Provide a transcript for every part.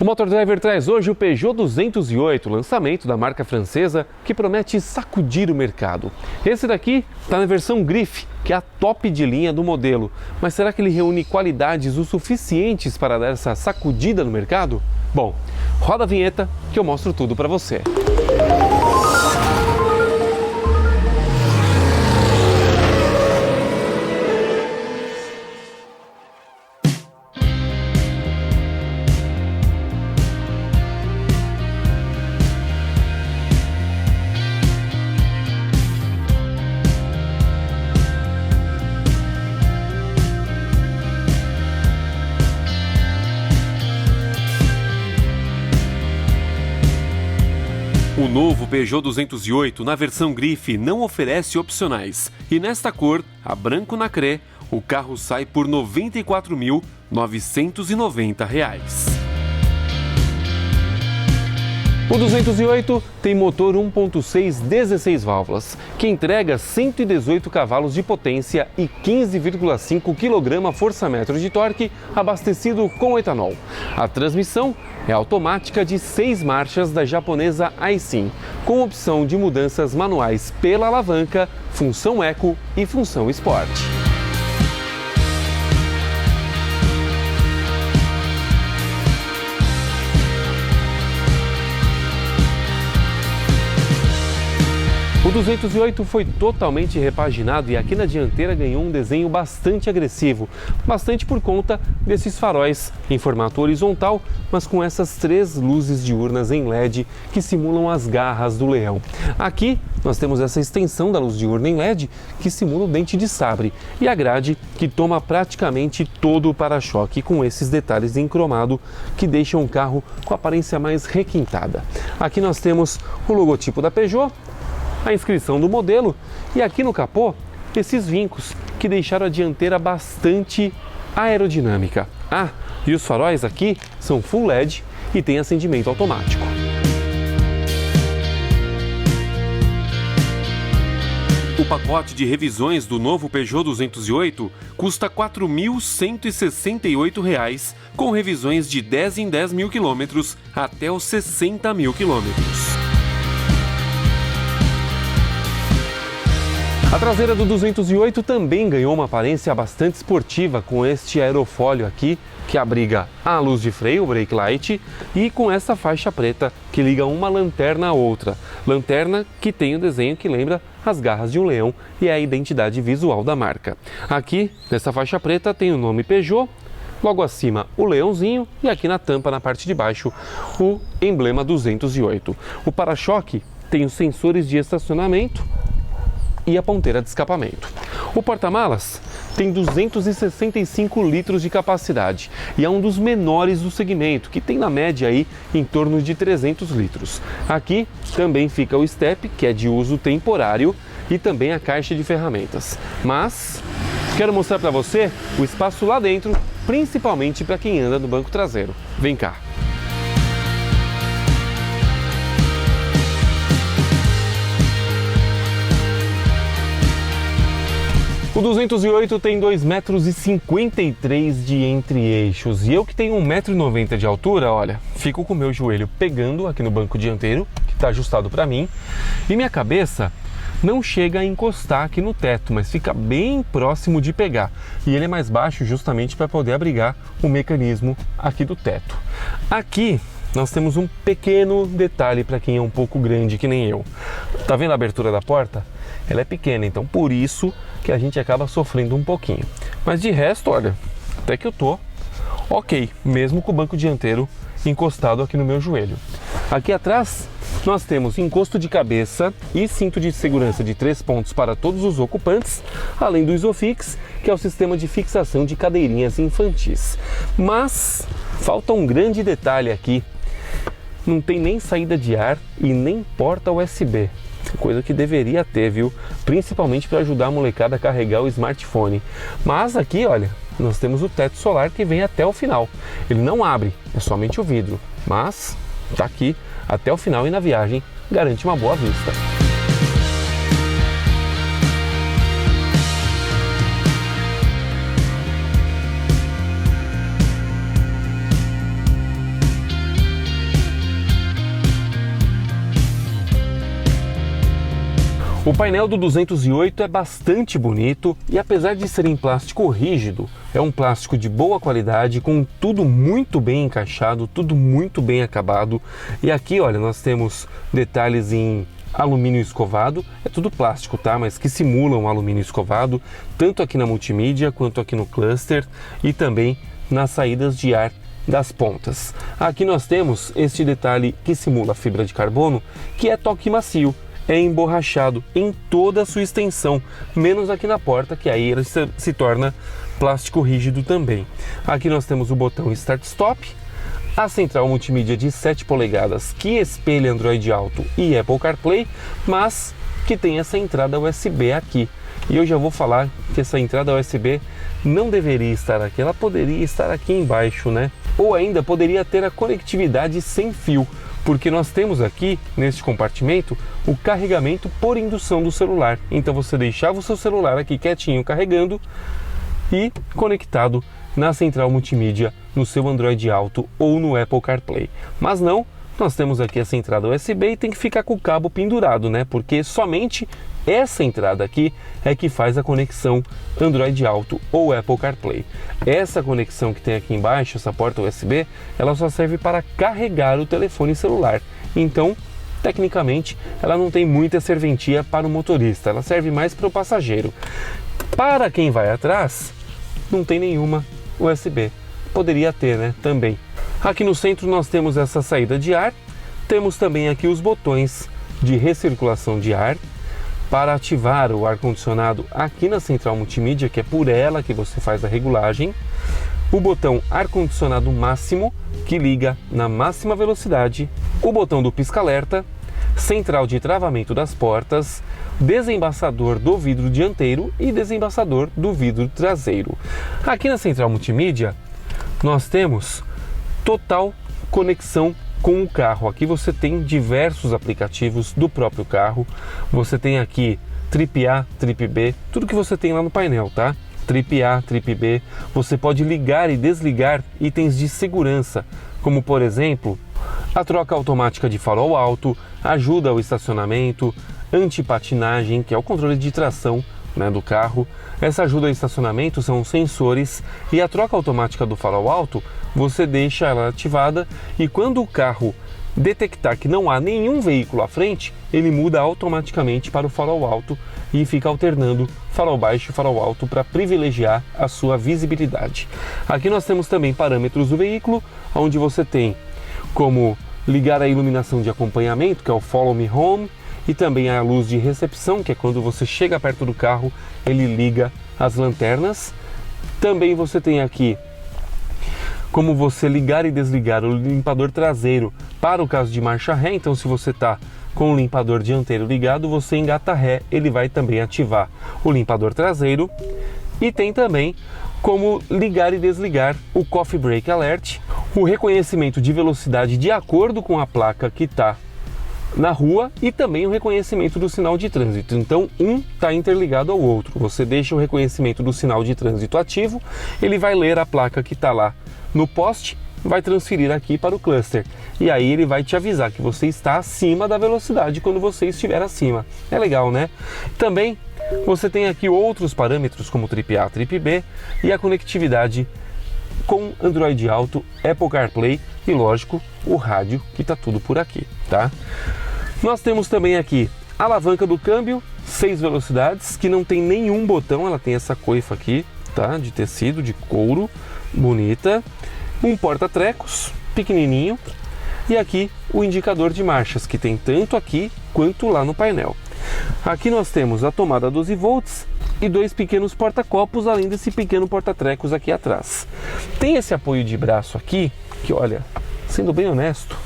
O Motor Driver traz hoje o Peugeot 208, lançamento da marca francesa que promete sacudir o mercado. Esse daqui está na versão Griffe, que é a top de linha do modelo. Mas será que ele reúne qualidades o suficientes para dar essa sacudida no mercado? Bom, roda a vinheta que eu mostro tudo para você. O novo Peugeot 208 na versão Griffe não oferece opcionais e nesta cor, a branco nacré, o carro sai por R$ 94.990. O 208 tem motor 1.6 16 válvulas, que entrega 118 cavalos de potência e 15,5 kgfm de torque, abastecido com etanol. A transmissão é automática de 6 marchas da japonesa Aisin, com opção de mudanças manuais pela alavanca, função Eco e função Sport. O 208 foi totalmente repaginado e aqui na dianteira ganhou um desenho bastante agressivo, bastante por conta desses faróis em formato horizontal, mas com essas 3 luzes diurnas em LED que simulam as garras do leão. Aqui nós temos essa extensão da luz diurna em LED que simula o dente de sabre e a grade que toma praticamente todo o para-choque com esses detalhes em cromado que deixam o carro com a aparência mais requintada. Aqui nós temos o logotipo da Peugeot, a inscrição do modelo e aqui no capô esses vincos que deixaram a dianteira bastante aerodinâmica. Ah, e os faróis aqui são full LED e tem acendimento automático. O pacote de revisões do novo Peugeot 208 custa R$ 4.168, com revisões de 10 em 10 mil quilômetros até os 60 mil quilômetros. A traseira do 208 também ganhou uma aparência bastante esportiva com este aerofólio aqui que abriga a luz de freio, o brake light, e com essa faixa preta que liga uma lanterna à outra. Lanterna que tem o desenho que lembra as garras de um leão e é a identidade visual da marca. Aqui, nessa faixa preta, tem o nome Peugeot, logo acima o leãozinho e aqui na tampa, na parte de baixo, o emblema 208. O para-choque tem os sensores de estacionamento e a ponteira de escapamento. O porta-malas tem 265 litros de capacidade e é um dos menores do segmento, que tem na média aí em torno de 300 litros. Aqui também fica o step, que é de uso temporário, e também a caixa de ferramentas. Mas quero mostrar para você o espaço lá dentro, principalmente para quem anda no banco traseiro. Vem cá! O 208 tem 2,53 m de entre-eixos e eu que tenho 1,90 m de altura, olha, fico com o meu joelho pegando aqui no banco dianteiro, que está ajustado para mim, e minha cabeça não chega a encostar aqui no teto, mas fica bem próximo de pegar. E ele é mais baixo justamente para poder abrigar o mecanismo aqui do teto. Aqui nós temos um pequeno detalhe para quem é um pouco grande que nem eu. Tá vendo a abertura da porta? Ela é pequena, então por isso que a gente acaba sofrendo um pouquinho. Mas de resto, olha, até que eu tô ok, mesmo com o banco dianteiro encostado aqui no meu joelho. Aqui atrás nós temos encosto de cabeça e cinto de segurança de 3 pontos para todos os ocupantes, além do Isofix, que é o sistema de fixação de cadeirinhas infantis. Mas falta um grande detalhe aqui. Não tem nem saída de ar e nem porta USB. Coisa que deveria ter, viu? Principalmente para ajudar a molecada a carregar o smartphone. Mas aqui, olha, nós temos o teto solar que vem até o final. Ele não abre, é somente o vidro. Mas tá aqui até o final e na viagem garante uma boa vista. O painel do 208 é bastante bonito e apesar de ser em plástico rígido, é um plástico de boa qualidade, com tudo muito bem encaixado, tudo muito bem acabado. E aqui, olha, nós temos detalhes em alumínio escovado, é tudo plástico, tá? Mas que simulam alumínio escovado, tanto aqui na multimídia quanto aqui no cluster e também nas saídas de ar das pontas. Aqui nós temos este detalhe que simula fibra de carbono, que é toque macio, é emborrachado em toda a sua extensão, menos aqui na porta, que aí ele se torna plástico rígido também. Aqui nós temos o botão Start Stop, a central multimídia de 7 polegadas que espelha Android Auto e Apple CarPlay, mas que tem essa entrada USB aqui. E eu já vou falar que essa entrada USB não deveria estar aqui, ela poderia estar aqui embaixo, né? Ou ainda poderia ter a conectividade sem fio, porque nós temos aqui neste compartimento o carregamento por indução do celular. Então você deixava o seu celular aqui quietinho carregando e conectado na central multimídia no seu Android Auto ou no Apple CarPlay. Mas não, nós temos aqui essa entrada USB e tem que ficar com o cabo pendurado, né? Porque somente essa entrada aqui é que faz a conexão Android Auto ou Apple CarPlay. Essa conexão que tem aqui embaixo, essa porta USB, ela só serve para carregar o telefone celular. Então, tecnicamente, ela não tem muita serventia para o motorista, ela serve mais para o passageiro. Para quem vai atrás, não tem nenhuma USB. Poderia ter, né? Também. Aqui no centro nós temos essa saída de ar, temos também aqui os botões de recirculação de ar, para ativar o ar-condicionado aqui na central multimídia, que é por ela que você faz a regulagem, o botão ar-condicionado máximo, que liga na máxima velocidade, o botão do pisca-alerta, central de travamento das portas, desembaçador do vidro dianteiro e desembaçador do vidro traseiro. Aqui na central multimídia, nós temos total conexão com o carro. Aqui você tem diversos aplicativos do próprio carro. Você tem aqui Trip A, Trip B, tudo que você tem lá no painel, tá? Trip A, Trip B. Você pode ligar e desligar itens de segurança, como por exemplo, a troca automática de farol alto, ajuda ao estacionamento, antipatinagem, que é o controle de tração, né, do carro. Essa ajuda ao estacionamento são os sensores e a troca automática do farol alto, você deixa ela ativada e quando o carro detectar que não há nenhum veículo à frente, ele muda automaticamente para o farol alto e fica alternando farol baixo e farol alto para privilegiar a sua visibilidade. Aqui nós temos também parâmetros do veículo, onde você tem como ligar a iluminação de acompanhamento, que é o Follow Me Home, e também a luz de recepção, que é quando você chega perto do carro, ele liga as lanternas. Também você tem aqui como você ligar e desligar o limpador traseiro para o caso de marcha ré. Então, se você está com o limpador dianteiro ligado, você engata ré, ele vai também ativar o limpador traseiro. E tem também como ligar e desligar o Coffee Brake Alert, o reconhecimento de velocidade de acordo com a placa que está na rua e também o reconhecimento do sinal de trânsito. Então, um está interligado ao outro. Você deixa o reconhecimento do sinal de trânsito ativo, ele vai ler a placa que está lá no poste, vai transferir aqui para o cluster. E aí ele vai te avisar que você está acima da velocidade quando você estiver acima. É legal, né? Também você tem aqui outros parâmetros como Trip A, Trip B e a conectividade com Android Auto, Apple CarPlay e, lógico, o rádio, que está tudo por aqui, tá? Nós temos também aqui a alavanca do câmbio, 6 velocidades, que não tem nenhum botão, ela tem essa coifa aqui, tá? De tecido, de couro, bonita. Um porta-trecos, pequenininho. E aqui o indicador de marchas, que tem tanto aqui quanto lá no painel. Aqui nós temos a tomada 12 volts e 2 pequenos porta-copos, além desse pequeno porta-trecos aqui atrás. Tem esse apoio de braço aqui, que olha, sendo bem honesto,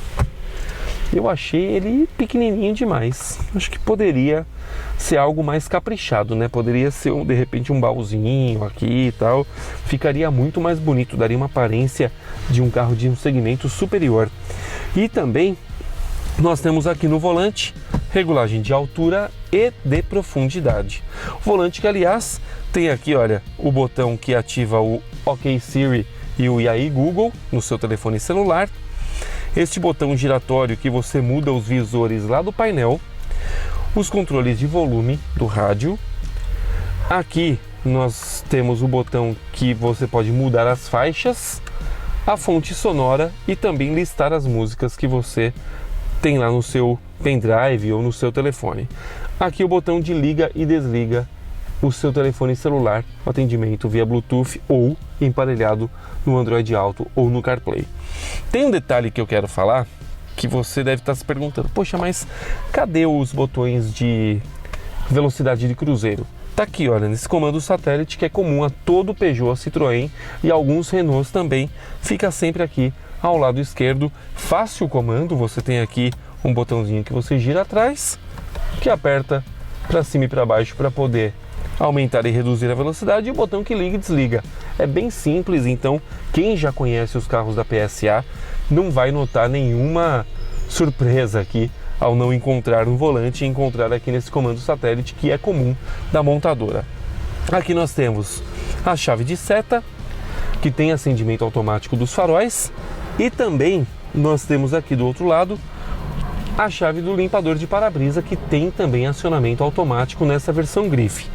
eu achei ele pequenininho demais. Acho que poderia ser algo mais caprichado, né? Poderia ser, de repente, um baúzinho aqui e tal. Ficaria muito mais bonito, daria uma aparência de um carro de um segmento superior. E também nós temos aqui no volante regulagem de altura e de profundidade. O volante que, aliás, tem aqui, olha, o botão que ativa o OK Siri e o E aí Google no seu telefone celular. Este botão giratório que você muda os visores lá do painel. os controles de volume do rádio. Aqui nós temos o botão que você pode mudar as faixas, a fonte sonora e também listar as músicas que você tem lá no seu pendrive ou no seu telefone. Aqui o botão de liga e desliga o seu telefone celular, atendimento via Bluetooth ou emparelhado no Android Auto ou no CarPlay. Tem um detalhe que eu quero falar, que você deve estar se perguntando: poxa, mas cadê os botões de velocidade de cruzeiro? Tá aqui, olha, nesse comando satélite que é comum a todo Peugeot, Citroën e alguns Renaults também, fica sempre aqui ao lado esquerdo. Fácil o comando, você tem aqui um botãozinho que você gira atrás, que aperta para cima e para baixo para poder aumentar e reduzir a velocidade, e o botão que liga e desliga. É bem simples, então quem já conhece os carros da PSA não vai notar nenhuma surpresa aqui ao não encontrar um volante e encontrar aqui nesse comando satélite que é comum da montadora. Aqui nós temos a chave de seta, que tem acendimento automático dos faróis, e também nós temos aqui do outro lado a chave do limpador de para-brisa, que tem também acionamento automático nessa versão grife.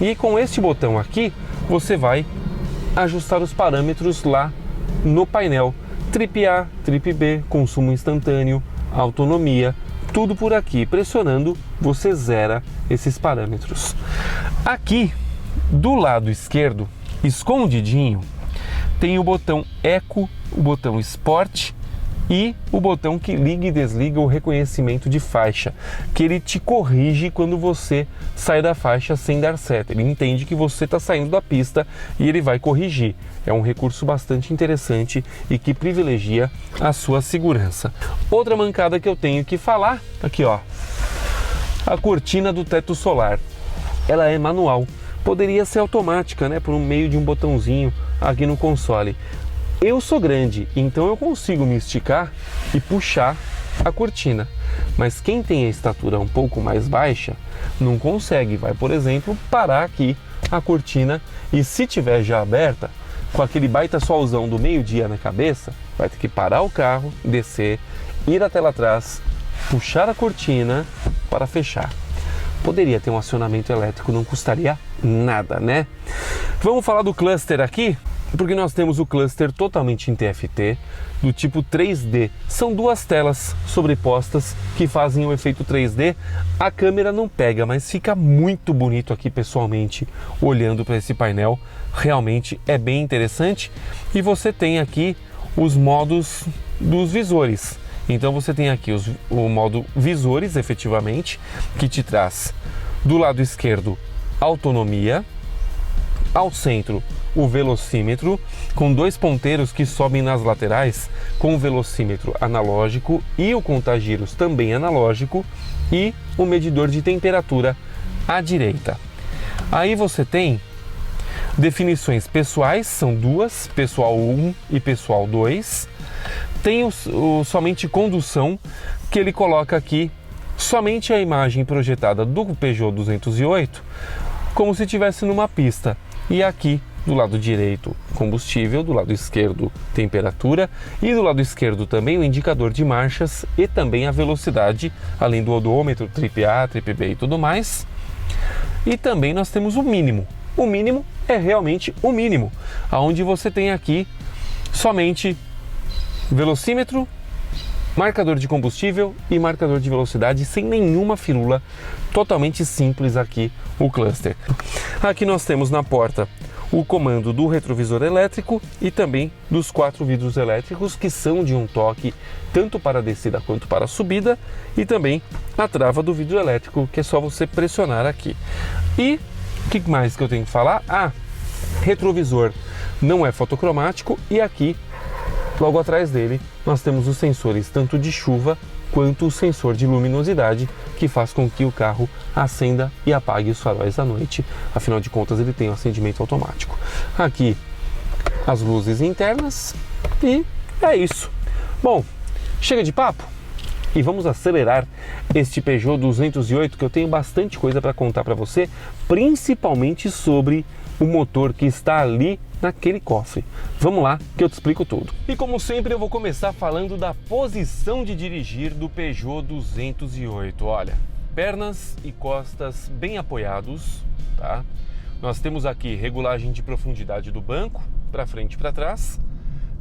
E com este botão aqui você vai ajustar os parâmetros lá no painel: trip A, trip B, consumo instantâneo, autonomia, tudo por aqui. Pressionando você zera esses parâmetros. Aqui do lado esquerdo, escondidinho, tem o botão Eco, o botão Sport e o botão que liga e desliga o reconhecimento de faixa, que ele te corrige quando você sai da faixa sem dar seta. Ele entende que você está saindo da pista e ele vai corrigir. É um recurso bastante interessante e que privilegia a sua segurança. Outra mancada que eu tenho que falar, aqui ó, a cortina do teto solar. Ela é manual, poderia ser automática, né, por meio de um botãozinho aqui no console. Eu sou grande, então eu consigo me esticar e puxar a cortina, mas quem tem a estatura um pouco mais baixa não consegue. Vai, por exemplo, parar aqui a cortina e, se tiver já aberta, com aquele baita solzão do meio-dia na cabeça, vai ter que parar o carro, descer, ir até lá atrás, puxar a cortina para fechar. Poderia ter um acionamento elétrico, não custaria nada, né? Vamos falar do cluster aqui? Porque nós temos o cluster totalmente em TFT, do tipo 3D. São duas telas sobrepostas que fazem o efeito 3D. A câmera não pega, mas fica muito bonito aqui pessoalmente, olhando para esse painel. Realmente é bem interessante. E você tem aqui os modos dos visores. Então você tem aqui o modo visores, efetivamente, que te traz do lado esquerdo autonomia, ao centro o velocímetro, com dois ponteiros que sobem nas laterais, com o velocímetro analógico e o contagiros também analógico, e o medidor de temperatura à direita. Aí você tem definições pessoais, são duas, pessoal 1 e pessoal 2. Tem o somente condução, que ele coloca aqui somente a imagem projetada do Peugeot 208, como se estivesse numa pista. E aqui do lado direito combustível, do lado esquerdo temperatura, e do lado esquerdo também o indicador de marchas e também a velocidade, além do odômetro, trip A, trip B e tudo mais. E também nós temos o mínimo. O mínimo é realmente o mínimo, aonde você tem aqui somente velocímetro, marcador de combustível e marcador de velocidade, sem nenhuma firula, totalmente simples aqui o cluster. Aqui nós temos na porta o comando do retrovisor elétrico e também dos 4 vidros elétricos, que são de um toque tanto para a descida quanto para a subida, e também a trava do vidro elétrico, que é só você pressionar aqui. E o que mais que eu tenho que falar? Retrovisor não é fotocromático, e aqui logo atrás dele nós temos os sensores tanto de chuva quanto o sensor de luminosidade, que faz com que o carro acenda e apague os faróis à noite. Afinal de contas, ele tem um acendimento automático. Aqui as luzes internas, e é isso. Bom, chega de papo e vamos acelerar este Peugeot 208, que eu tenho bastante coisa para contar para você, principalmente sobre o motor que está ali naquele cofre. Vamos lá que eu te explico tudo. E como sempre eu vou começar falando da posição de dirigir do Peugeot 208. Olha, pernas e costas bem apoiados, tá? Nós temos aqui regulagem de profundidade do banco, para frente e para trás.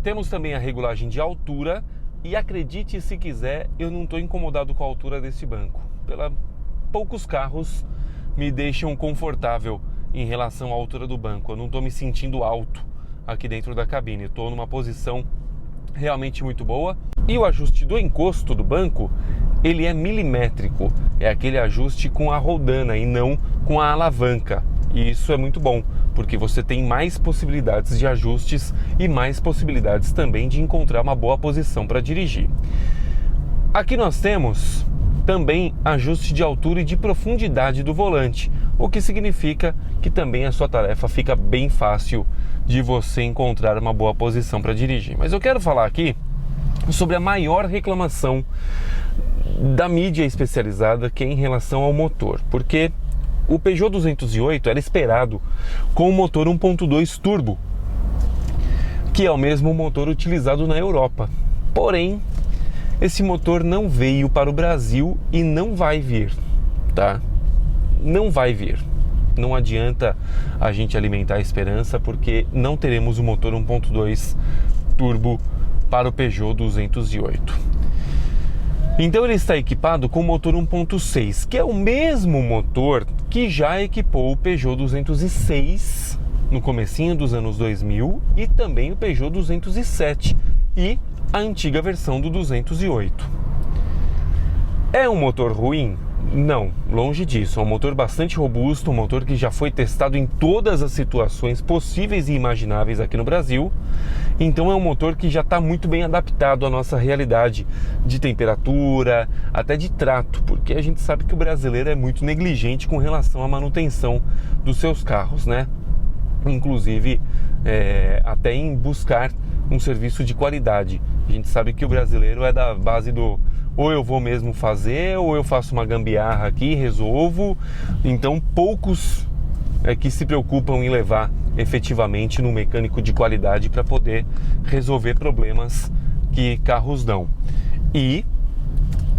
Temos também a regulagem de altura e acredite se quiser, eu não estou incomodado com a altura desse banco. Poucos carros me deixam confortável em relação à altura do banco. Eu não estou me sentindo alto aqui dentro da cabine. Estou numa posição realmente muito boa. E o ajuste do encosto do banco, ele é milimétrico. É aquele ajuste com a roldana e não com a alavanca. E isso é muito bom, porque você tem mais possibilidades de ajustes e mais possibilidades também de encontrar uma boa posição para dirigir. Aqui nós temos também ajuste de altura e de profundidade do volante, o que significa que também a sua tarefa fica bem fácil de você encontrar uma boa posição para dirigir. Mas eu quero falar aqui sobre a maior reclamação da mídia especializada, que é em relação ao motor, porque o Peugeot 208 era esperado com o motor 1.2 turbo, que é o mesmo motor utilizado na Europa. Porém, esse motor não veio para o Brasil e não vai vir, tá? Não vai vir. Não adianta a gente alimentar a esperança, porque não teremos o motor 1.2 turbo para o Peugeot 208. Então ele está equipado com o motor 1.6, que é o mesmo motor que já equipou o Peugeot 206 no comecinho dos anos 2000 e também o Peugeot 207 e a antiga versão do 208. É um motor ruim? Não, longe disso. É um motor bastante robusto, um motor que já foi testado em todas as situações possíveis e imagináveis aqui no Brasil. Então é um motor que já está muito bem adaptado à nossa realidade de temperatura, até de trato, porque a gente sabe que o brasileiro é muito negligente com relação à manutenção dos seus carros, né? Inclusive até em buscar um serviço de qualidade. A gente sabe que o brasileiro é da base do ou eu vou mesmo fazer, ou eu faço uma gambiarra aqui e resolvo. Então poucos que se preocupam em levar efetivamente no mecânico de qualidade para poder resolver problemas que carros dão. E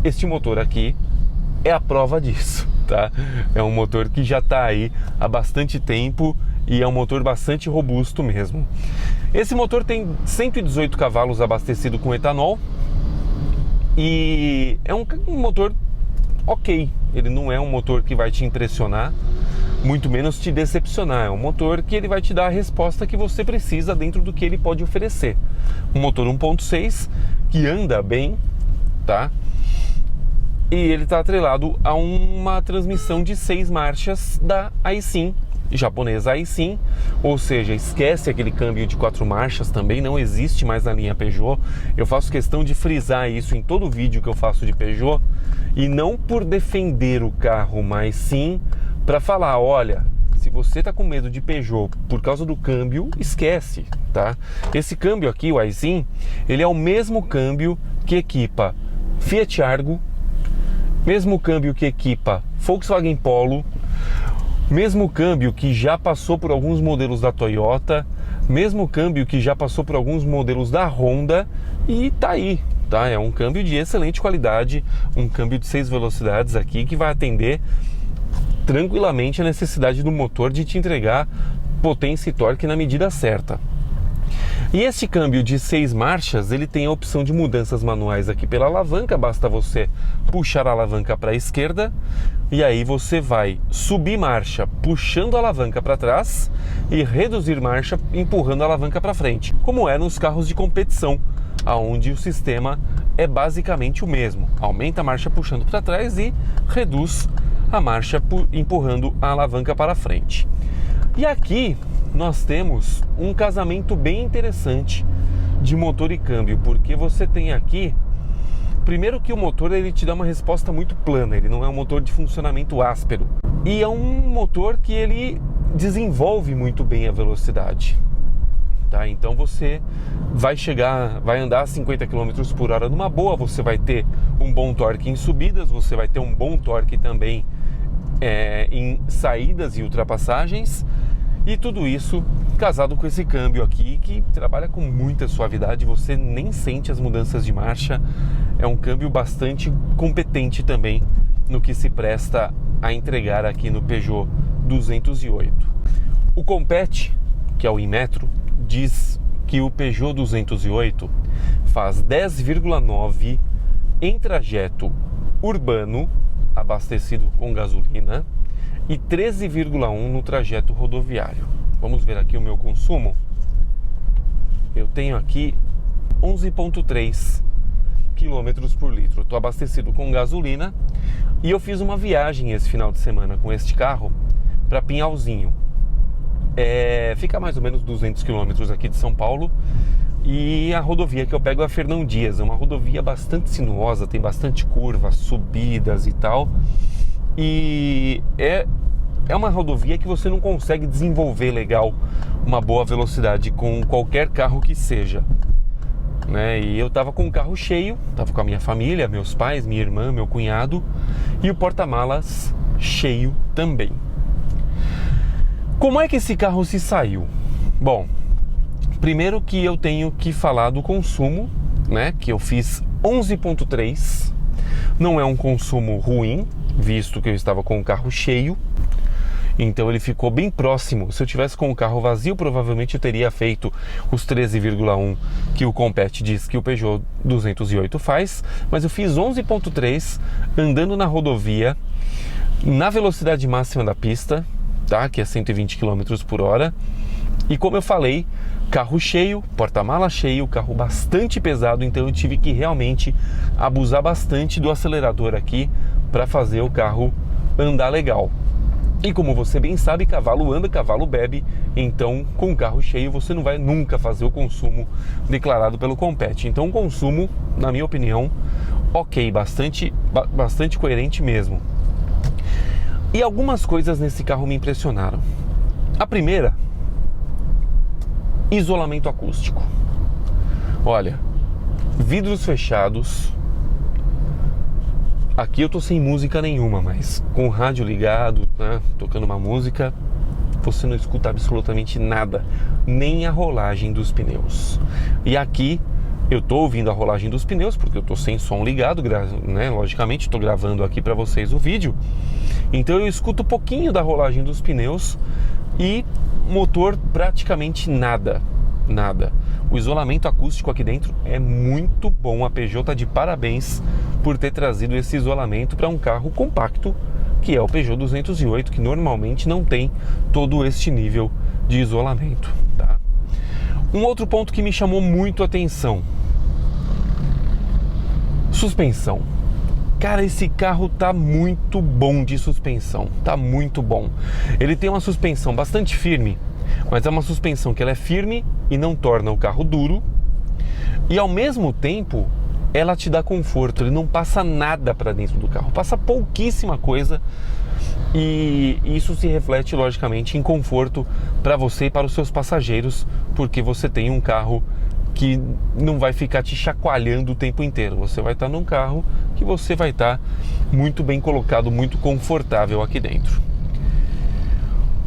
este motor aqui é a prova disso, tá? É um motor que já está aí há bastante tempo e é um motor bastante robusto mesmo. Esse motor tem 118 cavalos abastecido com etanol e é um motor ok. Ele não é um motor que vai te impressionar, muito menos te decepcionar. É um motor que ele vai te dar a resposta que você precisa dentro do que ele pode oferecer. Um motor 1.6 que anda bem, tá? E ele está atrelado a uma transmissão de 6 marchas da Aisin, japonesa Aisin, ou seja, esquece aquele câmbio de 4 marchas, também não existe mais na linha Peugeot. Eu faço questão de frisar isso em todo vídeo que eu faço de Peugeot, e não por defender o carro, mas sim para falar, olha, se você está com medo de Peugeot por causa do câmbio, esquece, tá? Esse câmbio aqui, o Aisin, ele é o mesmo câmbio que equipa Fiat Argo, mesmo câmbio que equipa Volkswagen Polo, mesmo câmbio que já passou por alguns modelos da Toyota, mesmo câmbio que já passou por alguns modelos da Honda, e tá aí, tá? É um câmbio de excelente qualidade, um câmbio de 6 velocidades aqui que vai atender tranquilamente a necessidade do motor de te entregar potência e torque na medida certa. E esse câmbio de 6 marchas, ele tem a opção de mudanças manuais aqui pela alavanca, basta você puxar a alavanca para a esquerda e aí você vai subir marcha puxando a alavanca para trás e reduzir marcha empurrando a alavanca para frente, como é nos carros de competição, onde o sistema é basicamente o mesmo. Aumenta a marcha puxando para trás e reduz a marcha empurrando a alavanca para frente. E aqui nós temos um casamento bem interessante de motor e câmbio, porque você tem aqui, primeiro que o motor ele te dá uma resposta muito plana, ele não é um motor de funcionamento áspero, e é um motor que ele desenvolve muito bem a velocidade, tá? Então você vai andar a 50 km por hora numa boa, você vai ter um bom torque em subidas, você vai ter um bom torque também em saídas e ultrapassagens. E tudo isso casado com esse câmbio aqui que trabalha com muita suavidade, você nem sente as mudanças de marcha. É um câmbio bastante competente também no que se presta a entregar aqui no Peugeot 208. O Compete, que é o Inmetro, diz que o Peugeot 208 faz 10,9 em trajeto urbano, abastecido com gasolina, e 13,1 no trajeto rodoviário. Vamos ver aqui o meu consumo. Eu tenho aqui 11,3 km por litro. Estou abastecido com gasolina e eu fiz uma viagem esse final de semana com este carro para Pinhalzinho. Fica mais ou menos 200 km aqui de São Paulo, e a rodovia que eu pego é a Fernão Dias. É uma rodovia bastante sinuosa, tem bastante curvas, subidas e tal, e é uma rodovia que você não consegue desenvolver legal uma boa velocidade com qualquer carro que seja, né? E eu tava com o carro cheio, tava com a minha família, meus pais, minha irmã, meu cunhado, e o porta-malas cheio também. Como é que esse carro se saiu? Bom, primeiro que eu tenho que falar do consumo, né? Que eu fiz 11,3. Não é um consumo ruim, visto que eu estava com o carro cheio. Então ele ficou bem próximo. Se eu tivesse com o carro vazio, provavelmente eu teria feito os 13,1 que o Compete diz que o Peugeot 208 faz. Mas eu fiz 11,3 andando na rodovia, na velocidade máxima da pista, tá? Que é 120 km por hora. E como eu falei, carro cheio, porta-mala cheio, carro bastante pesado, então eu tive que realmente abusar bastante do acelerador aqui para fazer o carro andar legal. E como você bem sabe, cavalo anda, cavalo bebe, então com o carro cheio você não vai nunca fazer o consumo declarado pelo Compete. Então o consumo, na minha opinião, ok, bastante coerente mesmo. E algumas coisas nesse carro me impressionaram. A primeira, isolamento acústico. Olha, vidros fechados. Aqui eu tô sem música nenhuma, mas com o rádio ligado, né, tocando uma música, você não escuta absolutamente nada, nem a rolagem dos pneus. E aqui eu tô ouvindo a rolagem dos pneus porque eu tô sem som ligado, né? Logicamente, tô gravando aqui para vocês o vídeo. Então eu escuto um pouquinho da rolagem dos pneus e motor praticamente nada. O isolamento acústico aqui dentro é muito bom. A Peugeot tá de parabéns por ter trazido esse isolamento para um carro compacto, que é o Peugeot 208, que normalmente não tem todo este nível de isolamento, tá? Um outro ponto que me chamou muito a atenção: suspensão. Cara, esse carro tá muito bom de suspensão, tá muito bom. Ele tem uma suspensão bastante firme, mas é uma suspensão que ela é firme e não torna o carro duro, e ao mesmo tempo ela te dá conforto. Ele não passa nada para dentro do carro, passa pouquíssima coisa, e isso se reflete logicamente em conforto para você e para os seus passageiros, porque você tem um carro que não vai ficar te chacoalhando o tempo inteiro. Você vai estar num carro que você vai estar muito bem colocado, muito confortável aqui dentro.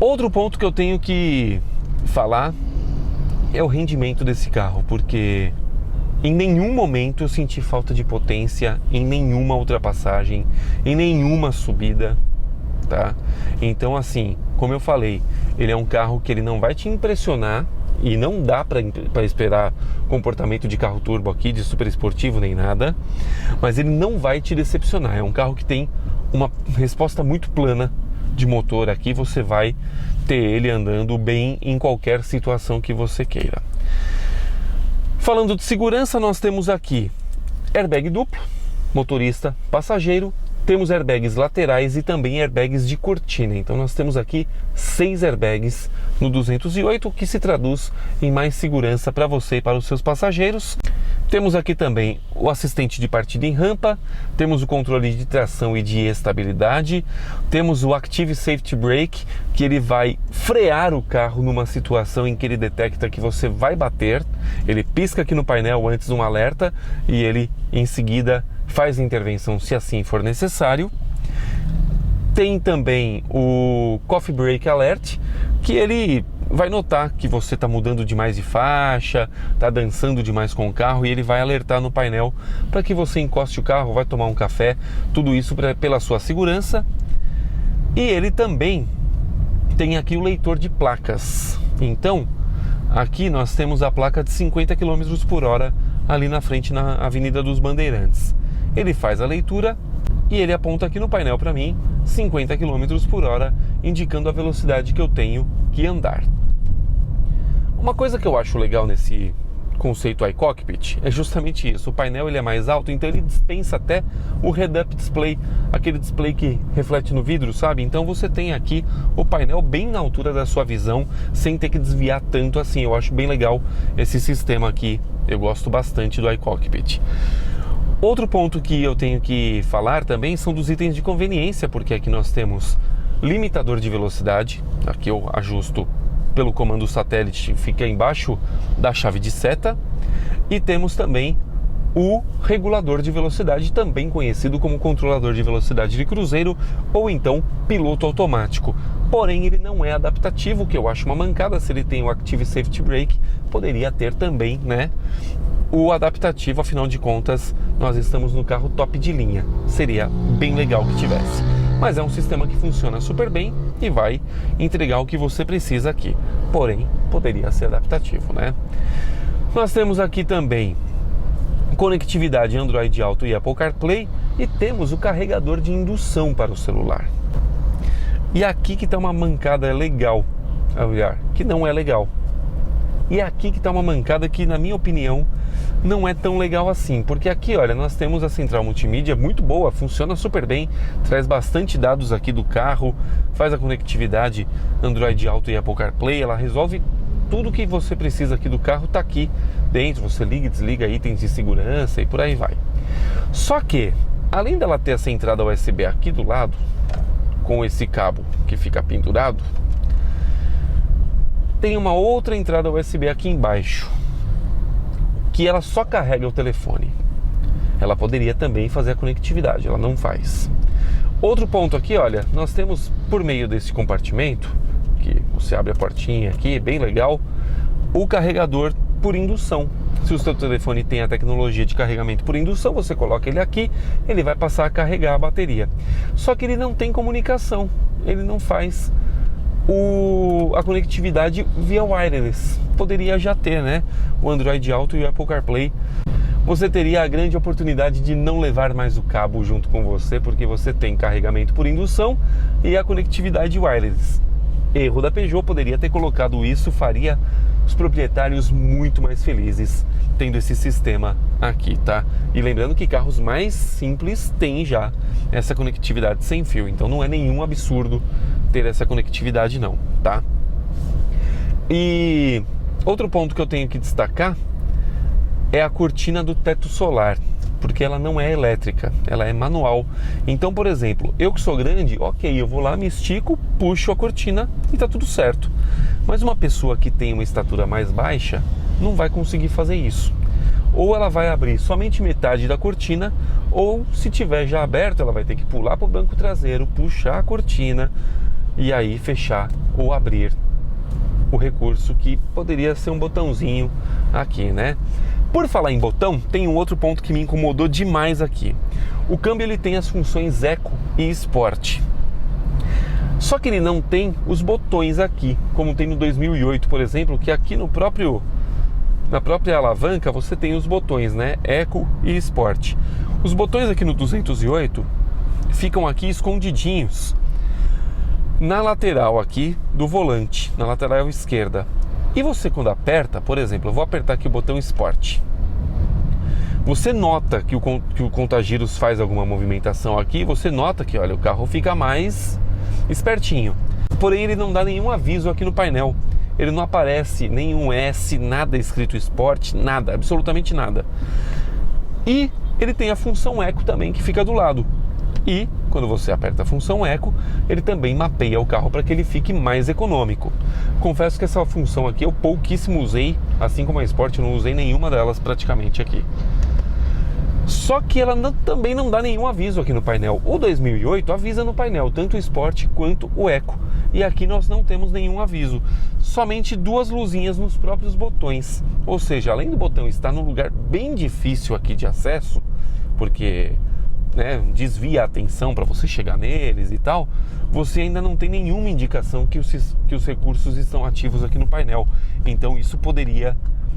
Outro ponto que eu tenho que falar é o rendimento desse carro, porque em nenhum momento eu senti falta de potência, em nenhuma ultrapassagem, em nenhuma subida, tá? Então, assim, como eu falei, ele é um carro que ele não vai te impressionar, e não dá para esperar comportamento de carro turbo aqui, de super esportivo nem nada, mas ele não vai te decepcionar. É um carro que tem uma resposta muito plana de motor aqui, você vai ter ele andando bem em qualquer situação que você queira. Falando de segurança, nós temos aqui airbag duplo, motorista, passageiro. Temos airbags laterais e também airbags de cortina. Então nós temos aqui 6 airbags no 208, o que se traduz em mais segurança para você e para os seus passageiros. Temos aqui também o assistente de partida em rampa, temos o controle de tração e de estabilidade, temos o Active Safety Brake, que ele vai frear o carro numa situação em que ele detecta que você vai bater. Ele pisca aqui no painel antes um alerta e ele em seguida faz a intervenção se assim for necessário. Tem também o Coffee Brake Alert, que ele vai notar que você está mudando demais de faixa, está dançando demais com o carro, e ele vai alertar no painel para que você encoste o carro, vai tomar um café, tudo isso pela sua segurança. E ele também tem aqui o leitor de placas. Então, aqui nós temos a placa de 50 km por hora ali na frente, na Avenida dos Bandeirantes. Ele faz a leitura e ele aponta aqui no painel para mim 50 km por hora, indicando a velocidade que eu tenho que andar. Uma coisa que eu acho legal nesse conceito iCockpit é justamente isso. O painel ele é mais alto, então ele dispensa até o head-up display, aquele display que reflete no vidro, sabe? Então você tem aqui o painel bem na altura da sua visão, sem ter que desviar tanto assim. Eu acho bem legal esse sistema aqui, eu gosto bastante do iCockpit. Outro ponto que eu tenho que falar também são dos itens de conveniência, porque aqui nós temos limitador de velocidade. Aqui eu ajusto pelo comando satélite, fica embaixo da chave de seta. E temos também o regulador de velocidade, também conhecido como controlador de velocidade de cruzeiro ou então piloto automático. Porém, ele não é adaptativo, que eu acho uma mancada. Se ele tem o Active Safety Brake, poderia ter também, né, o adaptativo. Afinal de contas, nós estamos no carro top de linha. Seria bem legal que tivesse. Mas é um sistema que funciona super bem e vai entregar o que você precisa aqui. Porém, poderia ser adaptativo, né? Nós temos aqui também conectividade Android Auto e Apple CarPlay, e temos o carregador de indução para o celular. E aqui que está uma mancada legal, que não é legal. E aqui que está uma mancada que, na minha opinião, não é tão legal assim. Porque aqui, olha, nós temos a central multimídia muito boa, funciona super bem, traz bastante dados aqui do carro, faz a conectividade Android Auto e Apple CarPlay, ela resolve tudo que você precisa aqui do carro, está aqui dentro. Você liga e desliga itens de segurança e por aí vai. Só que, além dela ter essa entrada USB aqui do lado, com esse cabo que fica pendurado, tem uma outra entrada USB aqui embaixo, que ela só carrega o telefone. Ela poderia também fazer a conectividade, ela não faz. Outro ponto aqui, olha, nós temos por meio desse compartimento, que você abre a portinha aqui, bem legal, o carregador por indução. Se o seu telefone tem a tecnologia de carregamento por indução, você coloca ele aqui, ele vai passar a carregar a bateria. Só que ele não tem comunicação, ele não faz a conectividade via wireless. Poderia já ter, né? O Android Auto e o Apple CarPlay. Você teria a grande oportunidade de não levar mais o cabo junto com você, porque você tem carregamento por indução e a conectividade wireless. Erro da Peugeot, poderia ter colocado isso, faria os proprietários muito mais felizes tendo esse sistema aqui, tá? E lembrando que carros mais simples têm já essa conectividade sem fio, então não é nenhum absurdo ter essa conectividade não, tá? E outro ponto que eu tenho que destacar é a cortina do teto solar, porque ela não é elétrica, ela é manual. Então, por exemplo, eu que sou grande, ok, eu vou lá, me estico, puxo a cortina e tá tudo certo. Mas uma pessoa que tem uma estatura mais baixa não vai conseguir fazer isso. Ou ela vai abrir somente metade da cortina, ou se tiver já aberto, ela vai ter que pular para o banco traseiro, puxar a cortina e aí fechar ou abrir o recurso, que poderia ser um botãozinho aqui, né? Por falar em botão, tem um outro ponto que me incomodou demais aqui. O câmbio ele tem as funções Eco e Sport. Só que ele não tem os botões aqui, como tem no 2008, por exemplo, que aqui na própria alavanca você tem os botões, né? Eco e Sport. Os botões aqui no 208 ficam aqui escondidinhos na lateral aqui do volante, na lateral esquerda. E você, quando aperta, por exemplo, eu vou apertar aqui o botão Sport, você nota que o contagiros faz alguma movimentação aqui, você nota que, olha, o carro fica mais espertinho. Porém, ele não dá nenhum aviso aqui no painel. Ele não aparece nenhum S, nada escrito Sport, nada, absolutamente nada. E ele tem a função Eco também, que fica do lado. E quando você aperta a função Eco, ele também mapeia o carro para que ele fique mais econômico. Confesso que essa função aqui eu pouquíssimo usei, assim como a Sport, eu não usei nenhuma delas praticamente aqui. Só que ela também não dá nenhum aviso aqui no painel. O 2008 avisa no painel, tanto o Sport quanto o Eco. E aqui nós não temos nenhum aviso, somente duas luzinhas nos próprios botões. Ou seja, além do botão estar num lugar bem difícil aqui de acesso, porque desvia a atenção para você chegar neles e tal, você ainda não tem nenhuma indicação que os recursos estão ativos aqui no painel. Então isso poderia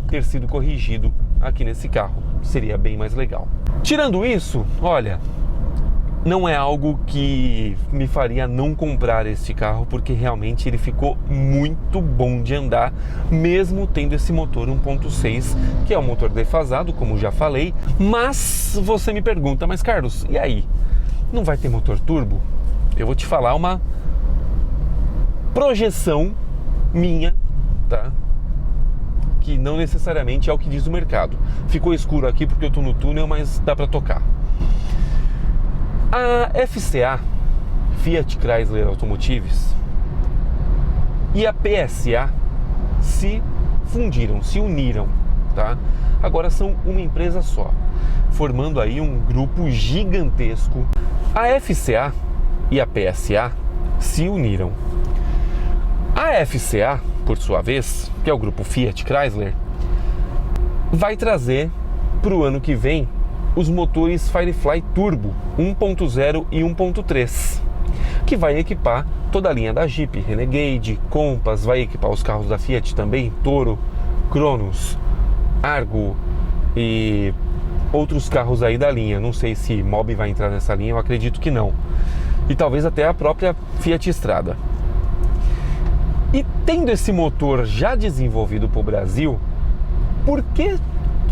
ter sido corrigido aqui nesse carro, seria bem mais legal. Tirando isso, olha, não é algo que me faria não comprar este carro, porque realmente ele ficou muito bom de andar, mesmo tendo esse motor 1.6, que é um motor defasado, como já falei. Mas você me pergunta, mas Carlos, e aí? Não vai ter motor turbo? Eu vou te falar uma projeção minha, tá? Que não necessariamente é o que diz o mercado. Ficou escuro aqui porque eu estou no túnel, mas dá para tocar. A FCA, Fiat Chrysler Automotives, e a PSA se fundiram, se uniram, tá? Agora são uma empresa só, formando aí um grupo gigantesco. A FCA e a PSA se uniram. A FCA, por sua vez, que é o grupo Fiat Chrysler, vai trazer para o ano que vem os motores Firefly Turbo 1.0 e 1.3, que vai equipar toda a linha da Jeep, Renegade, Compass, vai equipar os carros da Fiat também, Toro, Cronos, Argo e outros carros aí da linha. Não sei se Mobi vai entrar nessa linha, eu acredito que não. E talvez até a própria Fiat Strada. E tendo esse motor já desenvolvido para o Brasil, por que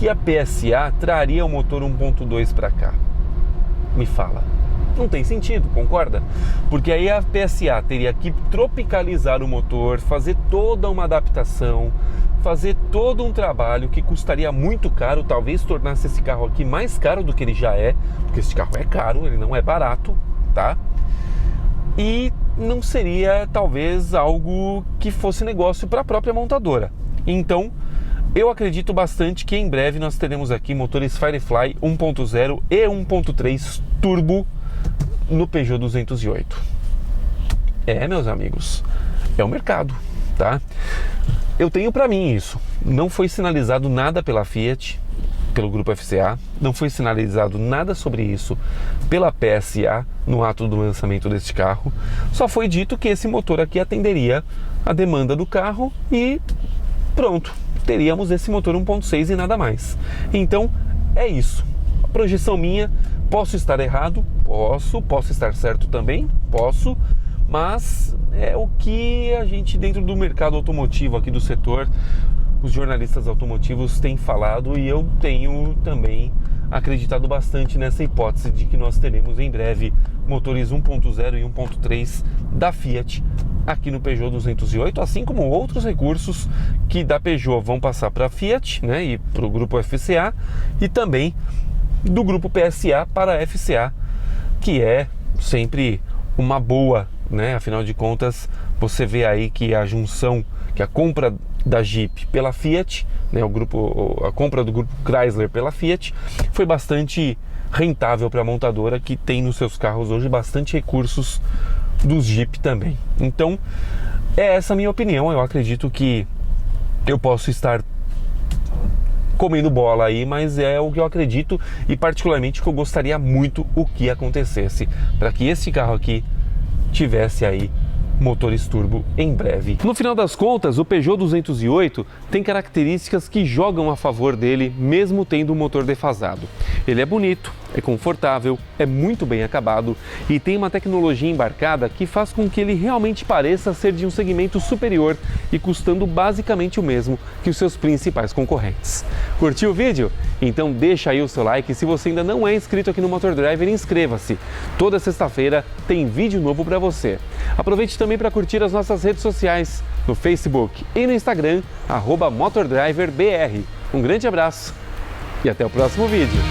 a PSA traria o motor 1.2 para cá? Me fala. Não tem sentido, concorda? Porque aí a PSA teria que tropicalizar o motor, fazer toda uma adaptação, fazer todo um trabalho que custaria muito caro, talvez tornasse esse carro aqui mais caro do que ele já é, porque esse carro é caro, ele não é barato, tá? E não seria talvez algo que fosse negócio para a própria montadora. Então, eu acredito bastante que em breve nós teremos aqui motores Firefly 1.0 e 1.3 turbo no Peugeot 208. Meus amigos, é o mercado, tá? Eu tenho para mim isso. Não foi sinalizado nada pela Fiat, pelo grupo FCA, não foi sinalizado nada sobre isso pela PSA no ato do lançamento deste carro. Só foi dito que esse motor aqui atenderia a demanda do carro e pronto, teríamos esse motor 1.6 e nada mais. Então é isso, a projeção minha. Posso estar errado? Posso estar certo também? Posso, mas é o que a gente dentro do mercado automotivo aqui do setor, os jornalistas automotivos têm falado, e eu tenho também acreditado bastante nessa hipótese de que nós teremos em breve motores 1.0 e 1.3 da Fiat aqui no Peugeot 208, assim como outros recursos que da Peugeot vão passar para a Fiat, né, e para o grupo FCA, e também do grupo PSA para a FCA, que é sempre uma boa, né? Afinal de contas, você vê aí que a junção, que a compra da Jeep pela Fiat, né, a compra do grupo Chrysler pela Fiat, foi bastante rentável para a montadora, que tem nos seus carros hoje bastante recursos dos Jeep também. Então, é essa a minha opinião. Eu acredito que eu posso estar comendo bola aí, mas é o que eu acredito, e particularmente que eu gostaria muito o que acontecesse para que esse carro aqui tivesse aí motores turbo em breve. No final das contas, o Peugeot 208 tem características que jogam a favor dele, mesmo tendo um motor defasado. Ele é bonito, é confortável, é muito bem acabado e tem uma tecnologia embarcada que faz com que ele realmente pareça ser de um segmento superior e custando basicamente o mesmo que os seus principais concorrentes. Curtiu o vídeo? Então deixa aí o seu like, e se você ainda não é inscrito aqui no Motor Driver, inscreva-se. Toda sexta-feira tem vídeo novo para você. Aproveite também para curtir as nossas redes sociais, no Facebook e no Instagram, @MotorDriverBR. Um grande abraço e até o próximo vídeo.